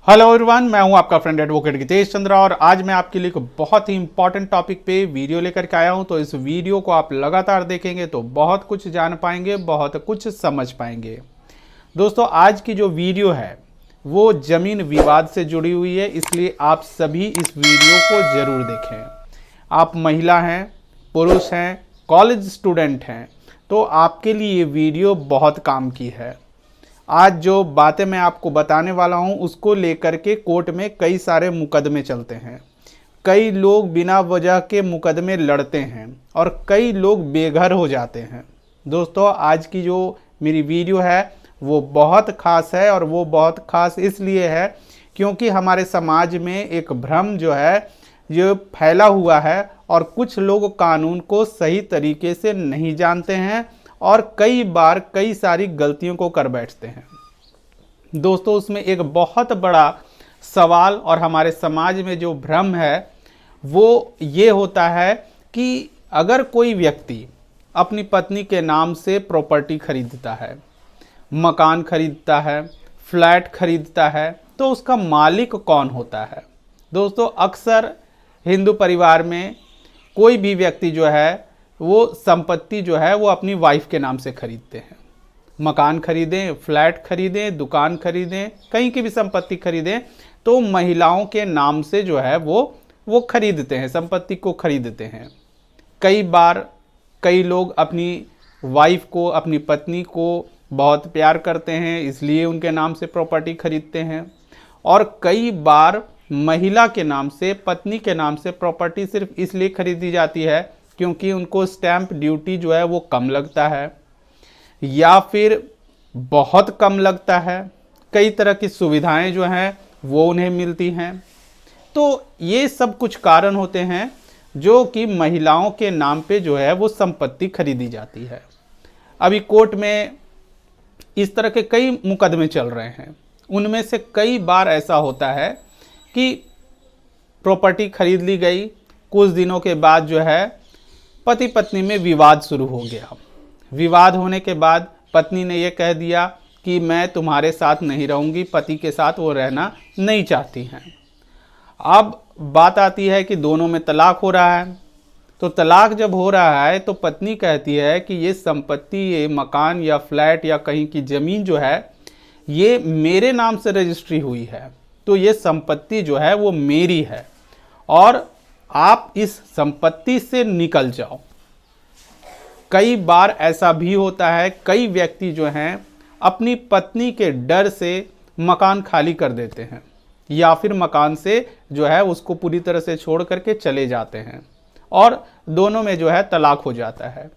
Hello everyone, मैं हूं आपका फ्रेंड एडवोकेट गितेश चंद्रा और आज मैं आपके लिए एक बहुत ही इंपॉर्टेंट टॉपिक पे वीडियो लेकर के आया हूं। तो इस वीडियो को आप लगातार देखेंगे तो बहुत कुछ जान पाएंगे, बहुत कुछ समझ पाएंगे। दोस्तों, आज की जो वीडियो है वो ज़मीन विवाद से जुड़ी हुई है, इसलिए आप सभी इस वीडियो को ज़रूर देखें। आप महिला हैं, पुरुष हैं, कॉलेज स्टूडेंट हैं, तो आपके लिए ये वीडियो बहुत काम की है। आज जो बातें मैं आपको बताने वाला हूं उसको लेकर के कोर्ट में कई सारे मुकदमे चलते हैं। कई लोग बिना वजह के मुकदमे लड़ते हैं और कई लोग बेघर हो जाते हैं। दोस्तों, आज की जो मेरी वीडियो है वो बहुत ख़ास है और वो बहुत ख़ास इसलिए है क्योंकि हमारे समाज में एक भ्रम जो है ये फैला हुआ है और कुछ लोग कानून को सही तरीके से नहीं जानते हैं और कई बार कई सारी गलतियों को कर बैठते हैं। दोस्तों, उसमें एक बहुत बड़ा सवाल और हमारे समाज में जो भ्रम है वो ये होता है कि अगर कोई व्यक्ति अपनी पत्नी के नाम से प्रॉपर्टी खरीदता है, मकान खरीदता है, फ्लैट खरीदता है, तो उसका मालिक कौन होता है। दोस्तों, अक्सर हिंदू परिवार में कोई भी व्यक्ति जो है वो संपत्ति जो है वो अपनी वाइफ के नाम से खरीदते हैं। मकान खरीदें, फ्लैट खरीदें, दुकान खरीदें, कहीं की भी संपत्ति खरीदें तो महिलाओं के नाम से जो है वो खरीदते हैं, संपत्ति को खरीदते हैं। कई बार कई लोग अपनी वाइफ को, अपनी पत्नी को बहुत प्यार करते हैं, इसलिए उनके नाम से प्रॉपर्टी खरीदते हैं। और कई बार महिला के नाम से, पत्नी के नाम से प्रॉपर्टी सिर्फ इसलिए खरीदी जाती है क्योंकि उनको स्टैंप ड्यूटी जो है वो कम लगता है या फिर बहुत कम लगता है। कई तरह की सुविधाएं जो हैं वो उन्हें मिलती हैं। तो ये सब कुछ कारण होते हैं जो कि महिलाओं के नाम पे जो है वो संपत्ति खरीदी जाती है। अभी कोर्ट में इस तरह के कई मुकदमे चल रहे हैं। उनमें से कई बार ऐसा होता है कि प्रॉपर्टी खरीद ली गई, कुछ दिनों के बाद जो है पति पत्नी में विवाद शुरू हो गया। विवाद होने के बाद पत्नी ने यह कह दिया कि मैं तुम्हारे साथ नहीं रहूंगी, पति के साथ वो रहना नहीं चाहती हैं। अब बात आती है कि दोनों में तलाक हो रहा है। तो तलाक जब हो रहा है तो पत्नी कहती है कि ये संपत्ति, ये मकान या फ्लैट या कहीं की ज़मीन जो है ये मेरे नाम से रजिस्ट्री हुई है, तो ये संपत्ति जो है वो मेरी है और आप इस संपत्ति से निकल जाओ। कई बार ऐसा भी होता है, कई व्यक्ति जो हैं अपनी पत्नी के डर से मकान खाली कर देते हैं या फिर मकान से जो है उसको पूरी तरह से छोड़ करके चले जाते हैं और दोनों में जो है तलाक हो जाता है।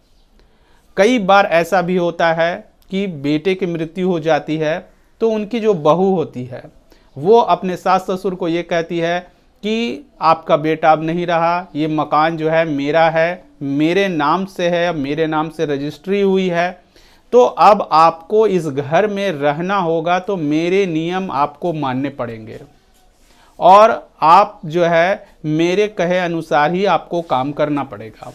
कई बार ऐसा भी होता है कि बेटे की मृत्यु हो जाती है तो उनकी जो बहू होती है वो अपने सास ससुर को ये कहती है कि आपका बेटा अब नहीं रहा, ये मकान जो है मेरा है, मेरे नाम से है, मेरे नाम से रजिस्ट्री हुई है, तो अब आपको इस घर में रहना होगा, तो मेरे नियम आपको मानने पड़ेंगे और आप जो है मेरे कहे अनुसार ही आपको काम करना पड़ेगा।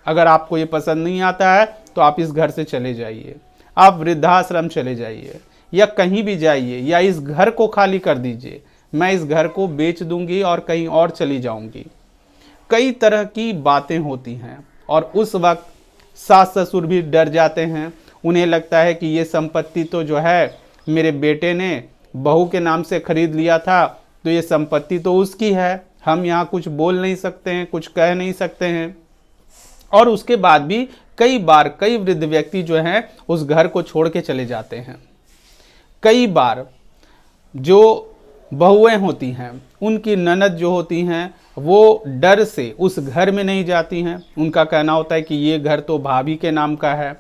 अगर आपको ये पसंद नहीं आता है तो आप इस घर से चले जाइए, आप वृद्धाश्रम चले जाइए या कहीं भी जाइए या इस घर को खाली कर दीजिए, मैं इस घर को बेच दूंगी और कहीं और चली जाऊंगी। कई तरह की बातें होती हैं और उस वक्त सास ससुर भी डर जाते हैं। उन्हें लगता है कि ये संपत्ति तो जो है मेरे बेटे ने बहू के नाम से खरीद लिया था, तो ये संपत्ति तो उसकी है, हम यहाँ कुछ बोल नहीं सकते हैं, कुछ कह नहीं सकते हैं। और उसके बाद भी कई बार कई वृद्ध व्यक्ति जो हैं उस घर को छोड़ के चले जाते हैं। कई बार जो बहुएं होती हैं, उनकी ननद जो होती हैं वो डर से उस घर में नहीं जाती हैं। उनका कहना होता है कि ये घर तो भाभी के नाम का है,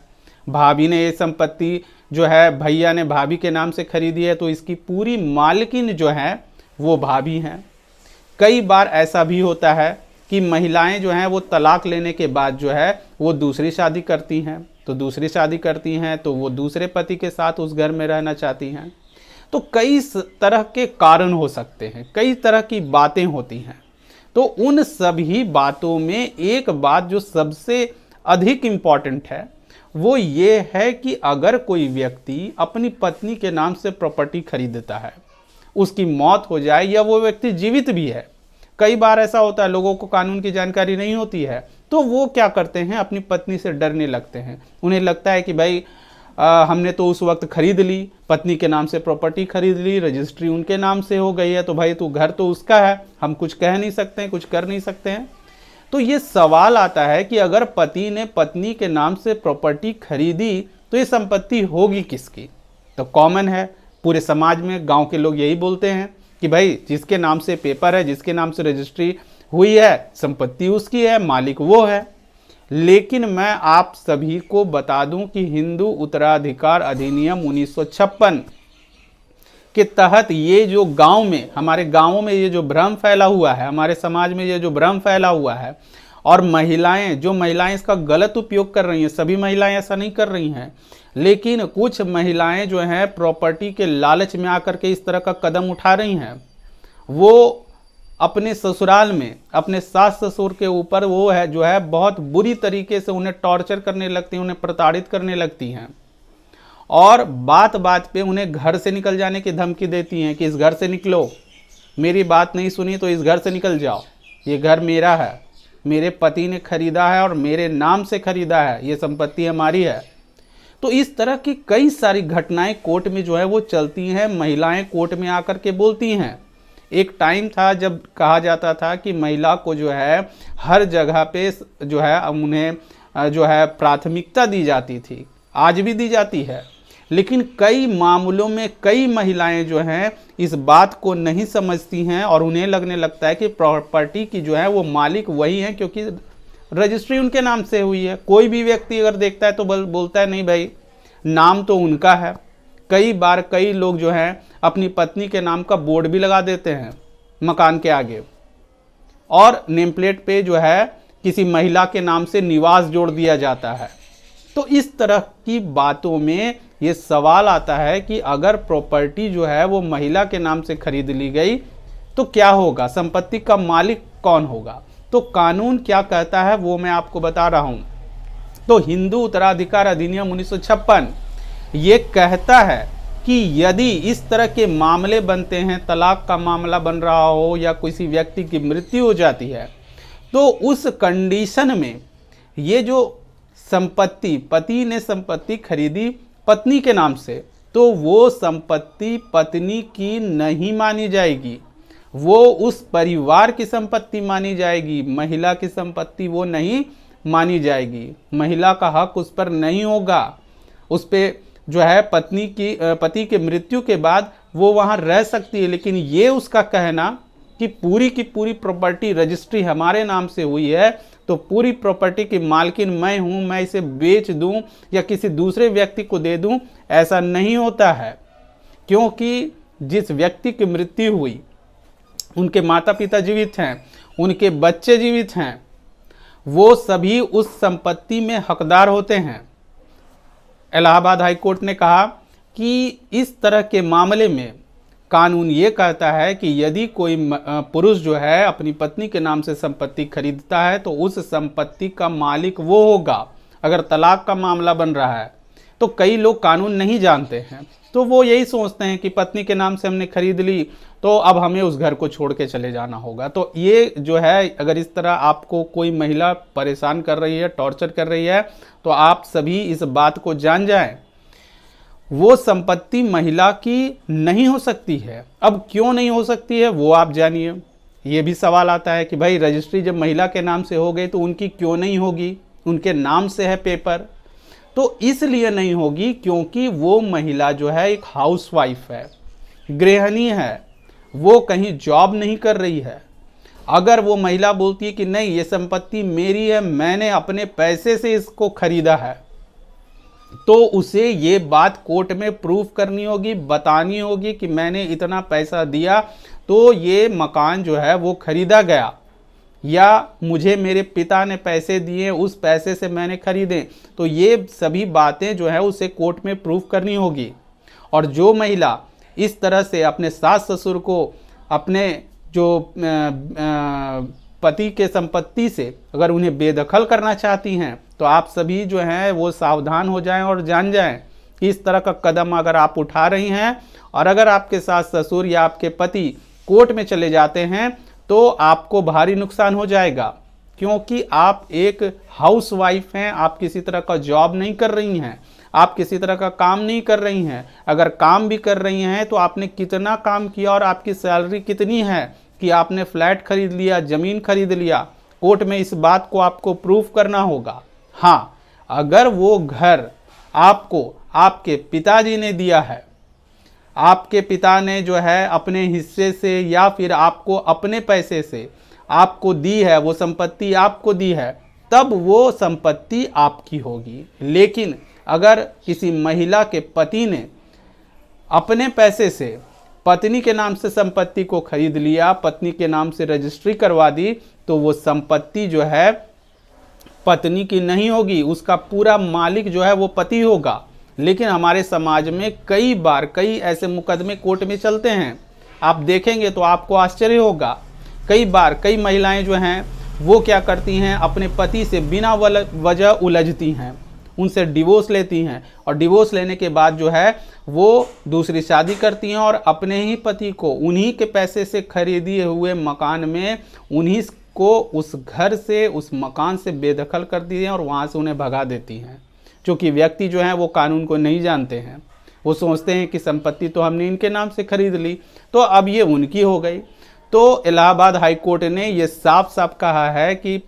भाभी ने ये संपत्ति जो है भैया ने भाभी के नाम से खरीदी है, तो इसकी पूरी मालकिन जो है वो भाभी हैं। कई बार ऐसा भी होता है कि महिलाएं जो हैं वो तलाक लेने के बाद जो है वो दूसरी शादी करती हैं, तो दूसरी शादी करती हैं तो वो दूसरे पति के साथ उस घर में रहना चाहती हैं। तो कई तरह के कारण हो सकते हैं, कई तरह की बातें होती हैं। तो उन सभी बातों में एक बात जो सबसे अधिक इम्पॉर्टेंट है वो ये है कि अगर कोई व्यक्ति अपनी पत्नी के नाम से प्रॉपर्टी खरीदता है, उसकी मौत हो जाए या वो व्यक्ति जीवित भी है। कई बार ऐसा होता है, लोगों को कानून की जानकारी नहीं होती है, तो वो क्या करते हैं, अपनी पत्नी से डरने लगते हैं। उन्हें लगता है कि भाई हमने तो उस वक्त खरीद ली, पत्नी के नाम से प्रॉपर्टी खरीद ली, रजिस्ट्री उनके नाम से हो गई है, तो भाई तो घर तो उसका है, हम कुछ कह नहीं सकते हैं, कुछ कर नहीं सकते हैं। तो ये सवाल आता है कि अगर पति ने पत्नी के नाम से प्रॉपर्टी खरीदी तो ये संपत्ति होगी किसकी? तो कॉमन है, पूरे समाज में गांव के लोग यही बोलते हैं कि भाई जिसके नाम से पेपर है, जिसके नाम से रजिस्ट्री हुई है, संपत्ति उसकी है, मालिक वो है। लेकिन मैं आप सभी को बता दूं कि हिंदू उत्तराधिकार अधिनियम 1956 के तहत ये जो गांव में, हमारे गांवों में ये जो भ्रम फैला हुआ है, हमारे समाज में ये जो भ्रम फैला हुआ है, और जो महिलाएं इसका गलत उपयोग कर रही हैं, सभी महिलाएं ऐसा नहीं कर रही हैं, लेकिन कुछ महिलाएं जो हैं प्रॉपर्टी के लालच में आकर के इस तरह का कदम उठा रही हैं। वो अपने ससुराल में अपने सास ससुर के ऊपर वो है जो है बहुत बुरी तरीके से उन्हें टॉर्चर करने लगती हैं, उन्हें प्रताड़ित करने लगती हैं, और बात बात पे उन्हें घर से निकल जाने की धमकी देती हैं कि इस घर से निकलो, मेरी बात नहीं सुनी तो इस घर से निकल जाओ, ये घर मेरा है, मेरे पति ने खरीदा है और मेरे नाम से खरीदा है, ये संपत्ति हमारी है। तो इस तरह की कई सारी घटनाएं कोर्ट में जो है वो चलती हैं, महिलाएं कोर्ट में आकर के बोलती हैं। एक टाइम था जब कहा जाता था कि महिला को जो है हर जगह पे जो है उन्हें जो है प्राथमिकता दी जाती थी, आज भी दी जाती है, लेकिन कई मामलों में कई महिलाएं जो हैं इस बात को नहीं समझती हैं और उन्हें लगने लगता है कि प्रॉपर्टी की जो है वो मालिक वही है, क्योंकि रजिस्ट्री उनके नाम से हुई है। कोई भी व्यक्ति अगर देखता है तो बोलता है नहीं भाई, नाम तो उनका है। कई बार कई लोग जो हैं अपनी पत्नी के नाम का बोर्ड भी लगा देते हैं मकान के आगे, और नेम प्लेट पे जो है किसी महिला के नाम से निवास जोड़ दिया जाता है। तो इस तरह की बातों में ये सवाल आता है कि अगर प्रॉपर्टी जो है वो महिला के नाम से खरीद ली गई तो क्या होगा, संपत्ति का मालिक कौन होगा? तो कानून क्या कहता है वो मैं आपको बता रहा हूं। तो हिंदू उत्तराधिकार अधिनियम 1956 ये कहता है कि यदि इस तरह के मामले बनते हैं, तलाक का मामला बन रहा हो या किसी व्यक्ति की मृत्यु हो जाती है, तो उस कंडीशन में ये जो संपत्ति, पति ने संपत्ति खरीदी पत्नी के नाम से, तो वो संपत्ति पत्नी की नहीं मानी जाएगी, वो उस परिवार की संपत्ति मानी जाएगी, महिला की संपत्ति वो नहीं मानी जाएगी। महिला का हक उस पर नहीं होगा, उस पे जो है पति के मृत्यु के बाद वो वहाँ रह सकती है, लेकिन ये उसका कहना कि पूरी की पूरी प्रॉपर्टी रजिस्ट्री हमारे नाम से हुई है तो पूरी प्रॉपर्टी की मालकिन मैं हूँ, मैं इसे बेच दूँ या किसी दूसरे व्यक्ति को दे दूँ, ऐसा नहीं होता है। क्योंकि जिस व्यक्ति की मृत्यु हुई उनके माता पिता जीवित हैं, उनके बच्चे जीवित हैं, वो सभी उस संपत्ति में हकदार होते हैं। इलाहाबाद हाई कोर्ट ने कहा कि इस तरह के मामले में कानून ये कहता है कि यदि कोई पुरुष जो है अपनी पत्नी के नाम से संपत्ति खरीदता है तो उस संपत्ति का मालिक वो होगा। अगर तलाक का मामला बन रहा है तो कई लोग कानून नहीं जानते हैं, तो वो यही सोचते हैं कि पत्नी के नाम से हमने खरीद ली तो अब हमें उस घर को छोड़ के चले जाना होगा। तो ये जो है, अगर इस तरह आपको कोई महिला परेशान कर रही है, टॉर्चर कर रही है, तो आप सभी इस बात को जान जाएं, वो संपत्ति महिला की नहीं हो सकती है। अब क्यों नहीं हो सकती है वो आप जानिए। ये भी सवाल आता है कि भाई रजिस्ट्री जब महिला के नाम से हो गई तो उनकी क्यों नहीं होगी, उनके नाम से है पेपर। तो इसलिए नहीं होगी क्योंकि वो महिला जो है एक हाउसवाइफ है, गृहिणी है, वो कहीं जॉब नहीं कर रही है। अगर वो महिला बोलती है कि नहीं ये संपत्ति मेरी है, मैंने अपने पैसे से इसको खरीदा है, तो उसे ये बात कोर्ट में प्रूफ करनी होगी, बतानी होगी कि मैंने इतना पैसा दिया तो ये मकान जो है वो खरीदा गया, या मुझे मेरे पिता ने पैसे दिए उस पैसे से मैंने खरीदे। तो ये सभी बातें जो है उसे कोर्ट में प्रूफ करनी होगी। और जो महिला इस तरह से अपने सास ससुर को अपने जो पति के संपत्ति से अगर उन्हें बेदखल करना चाहती हैं, तो आप सभी जो हैं वो सावधान हो जाएं और जान जाएं कि इस तरह का कदम अगर आप उठा रही हैं और अगर आपके सास ससुर या आपके पति कोर्ट में चले जाते हैं तो आपको भारी नुकसान हो जाएगा, क्योंकि आप एक हाउसवाइफ हैं, आप किसी तरह का जॉब नहीं कर रही हैं, आप किसी तरह का काम नहीं कर रही हैं। अगर काम भी कर रही हैं तो आपने कितना काम किया और आपकी सैलरी कितनी है कि आपने फ्लैट खरीद लिया, ज़मीन खरीद लिया। कोर्ट में इस बात को आपको प्रूफ करना होगा। हाँ, अगर वो घर आपको आपके पिताजी ने दिया है, आपके पिता ने जो है अपने हिस्से से या फिर आपको अपने पैसे से आपको दी है, वो संपत्ति आपको दी है, तब वो संपत्ति आपकी होगी। लेकिन अगर किसी महिला के पति ने अपने पैसे से पत्नी के नाम से संपत्ति को खरीद लिया, पत्नी के नाम से रजिस्ट्री करवा दी, तो वो संपत्ति जो है पत्नी की नहीं होगी, उसका पूरा मालिक जो है वो पति होगा। लेकिन हमारे समाज में कई बार कई ऐसे मुकदमे कोर्ट में चलते हैं, आप देखेंगे तो आपको आश्चर्य होगा। कई बार कई महिलाएं जो हैं वो क्या करती हैं, अपने पति से बिना वजह उलझती हैं, उनसे डिवोर्स लेती हैं और डिवोर्स लेने के बाद जो है वो दूसरी शादी करती हैं और अपने ही पति को उन्हीं के पैसे से खरीदे हुए मकान में उन्हीं को उस घर से उस मकान से बेदखल कर दी हैं और वहाँ से उन्हें भगा देती हैं। क्योंकि व्यक्ति जो हैं वो कानून को नहीं जानते हैं, वो सोचते हैं कि संपत्ति तो हमने इनके नाम से खरीद ली तो अब ये उनकी हो गई। तो इलाहाबाद हाई कोर्ट ने ये साफ साफ कहा है कि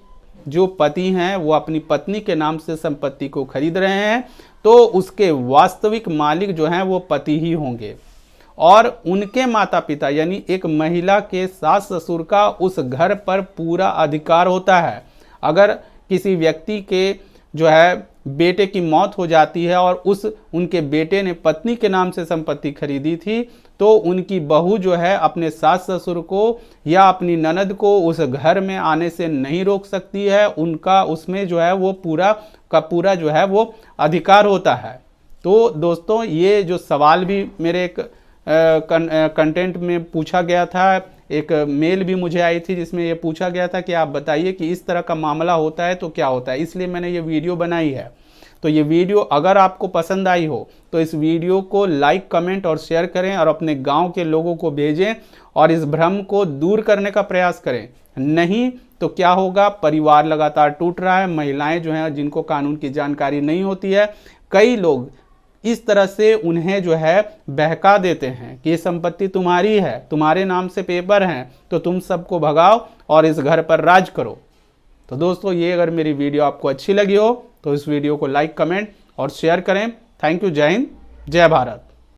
जो पति हैं वो अपनी पत्नी के नाम से संपत्ति को खरीद रहे हैं तो उसके वास्तविक मालिक जो हैं वो पति ही होंगे और उनके माता पिता यानी एक महिला के सास ससुर का उस घर पर पूरा अधिकार होता है। अगर किसी व्यक्ति के जो है बेटे की मौत हो जाती है और उनके बेटे ने पत्नी के नाम से संपत्ति खरीदी थी तो उनकी बहू जो है अपने सास ससुर को या अपनी ननद को उस घर में आने से नहीं रोक सकती है, उनका उसमें जो है वो पूरा का पूरा जो है वो अधिकार होता है। तो दोस्तों ये जो सवाल भी मेरे एक कंटेंट में पूछा गया था, एक मेल भी मुझे आई थी जिसमें ये पूछा गया था कि आप बताइए कि इस तरह का मामला होता है तो क्या होता है, इसलिए मैंने ये वीडियो बनाई है। तो ये वीडियो अगर आपको पसंद आई हो तो इस वीडियो को लाइक कमेंट और शेयर करें और अपने गांव के लोगों को भेजें और इस भ्रम को दूर करने का प्रयास करें। नहीं तो क्या होगा, परिवार लगातार टूट रहा है। महिलाएं जो हैं जिनको कानून की जानकारी नहीं होती है, कई लोग इस तरह से उन्हें जो है बहका देते हैं कि ये संपत्ति तुम्हारी है, तुम्हारे नाम से पेपर हैं, तो तुम सबको भगाओ और इस घर पर राज करो। तो दोस्तों ये अगर मेरी वीडियो आपको अच्छी लगी हो तो इस वीडियो को लाइक कमेंट और शेयर करें। Thank you. जय हिंद, जय भारत।